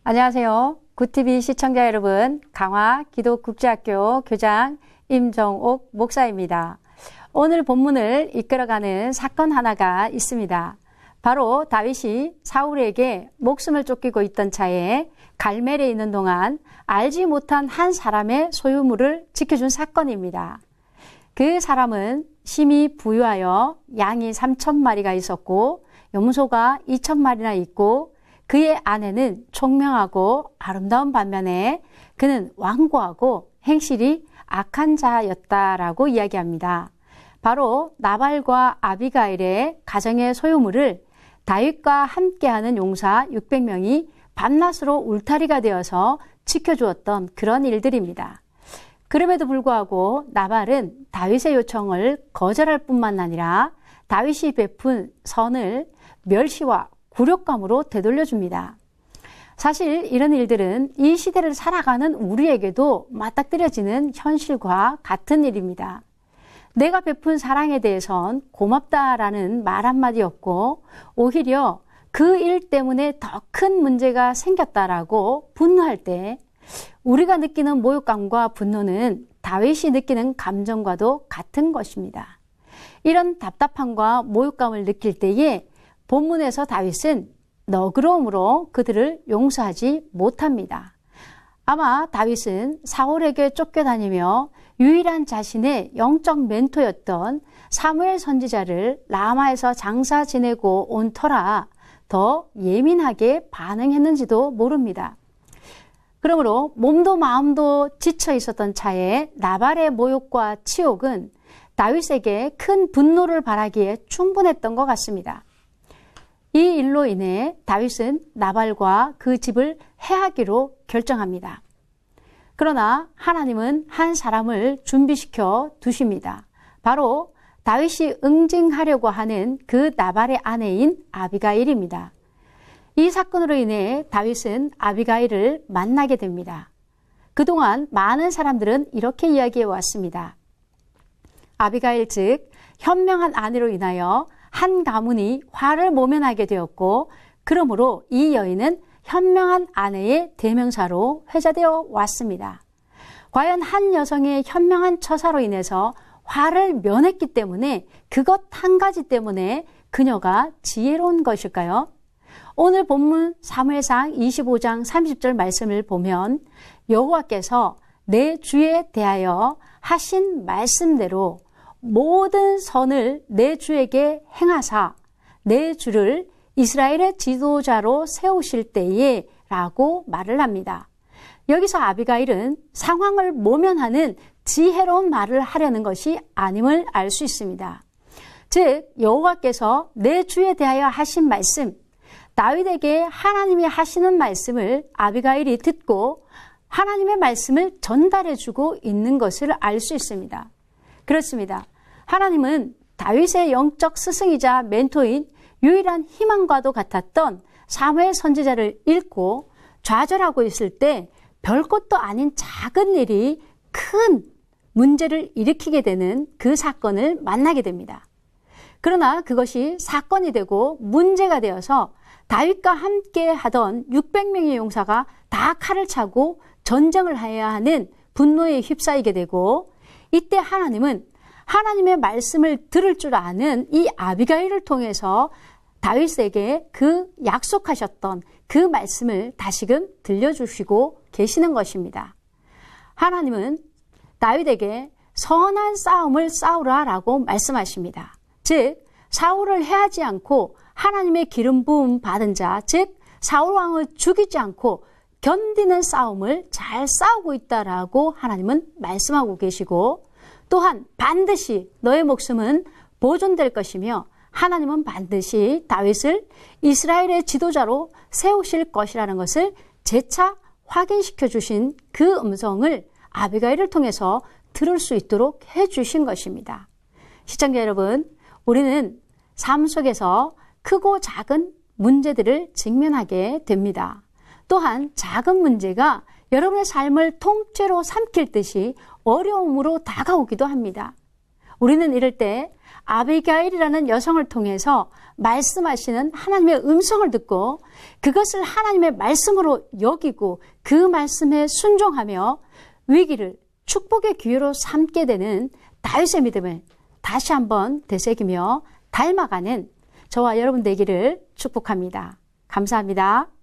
안녕하세요. 굿TV 시청자 여러분, 강화 기독국제학교 교장 임정옥 목사입니다. 오늘 본문을 이끌어가는 사건 하나가 있습니다. 바로 다윗이 사울에게 목숨을 쫓기고 있던 차에 갈멜에 있는 동안 알지 못한 한 사람의 소유물을 지켜준 사건입니다. 그 사람은 심히 부유하여 양이 3,000마리가 있었고 염소가 2,000마리나 있고 그의 아내는 총명하고 아름다운 반면에 그는 완고하고 행실이 악한 자였다라고 이야기합니다. 바로 나발과 아비가일의 가정의 소유물을 다윗과 함께하는 용사 600명이 밤낮으로 울타리가 되어서 지켜주었던 그런 일들입니다. 그럼에도 불구하고 나발은 다윗의 요청을 거절할 뿐만 아니라 다윗이 베푼 선을 멸시와 굴욕감으로 되돌려줍니다. 사실 이런 일들은 이 시대를 살아가는 우리에게도 맞닥뜨려지는 현실과 같은 일입니다. 내가 베푼 사랑에 대해선 고맙다라는 말 한마디 없고 오히려 그 일 때문에 더 큰 문제가 생겼다라고 분노할 때 우리가 느끼는 모욕감과 분노는 다윗이 느끼는 감정과도 같은 것입니다. 이런 답답함과 모욕감을 느낄 때에 본문에서 다윗은 너그러움으로 그들을 용서하지 못합니다. 아마 다윗은 사울에게 쫓겨다니며 유일한 자신의 영적 멘토였던 사무엘 선지자를 라마에서 장사 지내고 온 터라 더 예민하게 반응했는지도 모릅니다. 그러므로 몸도 마음도 지쳐 있었던 차에 나발의 모욕과 치욕은 다윗에게 큰 분노를 발하기에 충분했던 것 같습니다. 이 일로 인해 다윗은 나발과 그 집을 해하기로 결정합니다. 그러나 하나님은 한 사람을 준비시켜 두십니다. 바로 다윗이 응징하려고 하는 그 나발의 아내인 아비가일입니다. 이 사건으로 인해 다윗은 아비가일을 만나게 됩니다. 그동안 많은 사람들은 이렇게 이야기해 왔습니다. 아비가일 즉 현명한 아내로 인하여 한 가문이 화를 모면하게 되었고 그러므로 이 여인은 현명한 아내의 대명사로 회자되어 왔습니다. 과연 한 여성의 현명한 처사로 인해서 화를 면했기 때문에 그것 한 가지 때문에 그녀가 지혜로운 것일까요? 오늘 본문 사무엘상 25장 30절 말씀을 보면 여호와께서 내 주에 대하여 하신 말씀대로 모든 선을 내 주에게 행하사 내 주를 이스라엘의 지도자로 세우실 때에 라고 말을 합니다. 여기서 아비가일은 상황을 모면하는 지혜로운 말을 하려는 것이 아님을 알 수 있습니다. 즉 여호와께서 내 주에 대하여 하신 말씀, 다윗에게 하나님이 하시는 말씀을 아비가일이 듣고 하나님의 말씀을 전달해주고 있는 것을 알 수 있습니다. 그렇습니다. 하나님은 다윗의 영적 스승이자 멘토인 유일한 희망과도 같았던 사무엘 선지자를 읽고 좌절하고 있을 때 별것도 아닌 작은 일이 큰 문제를 일으키게 되는 그 사건을 만나게 됩니다. 그러나 그것이 사건이 되고 문제가 되어서 다윗과 함께 하던 600명의 용사가 다 칼을 차고 전쟁을 해야 하는 분노에 휩싸이게 되고 이때 하나님은 하나님의 말씀을 들을 줄 아는 이 아비가일을 통해서 다윗에게 그 약속하셨던 그 말씀을 다시금 들려주시고 계시는 것입니다. 하나님은 다윗에게 선한 싸움을 싸우라라고 말씀하십니다. 즉 사울을 해하지 않고 하나님의 기름 부음 받은 자, 즉 사울 왕을 죽이지 않고 견디는 싸움을 잘 싸우고 있다라고 하나님은 말씀하고 계시고 또한 반드시 너의 목숨은 보존될 것이며 하나님은 반드시 다윗을 이스라엘의 지도자로 세우실 것이라는 것을 재차 확인시켜 주신 그 음성을 아비가일을 통해서 들을 수 있도록 해주신 것입니다. 시청자 여러분, 우리는 삶 속에서 크고 작은 문제들을 직면하게 됩니다. 또한 작은 문제가 여러분의 삶을 통째로 삼킬 듯이 어려움으로 다가오기도 합니다. 우리는 이럴 때 아비가일이라는 여성을 통해서 말씀하시는 하나님의 음성을 듣고 그것을 하나님의 말씀으로 여기고 그 말씀에 순종하며 위기를 축복의 기회로 삼게 되는 다윗의 믿음을 다시 한번 되새기며 닮아가는 저와 여러분 되기를 축복합니다. 감사합니다.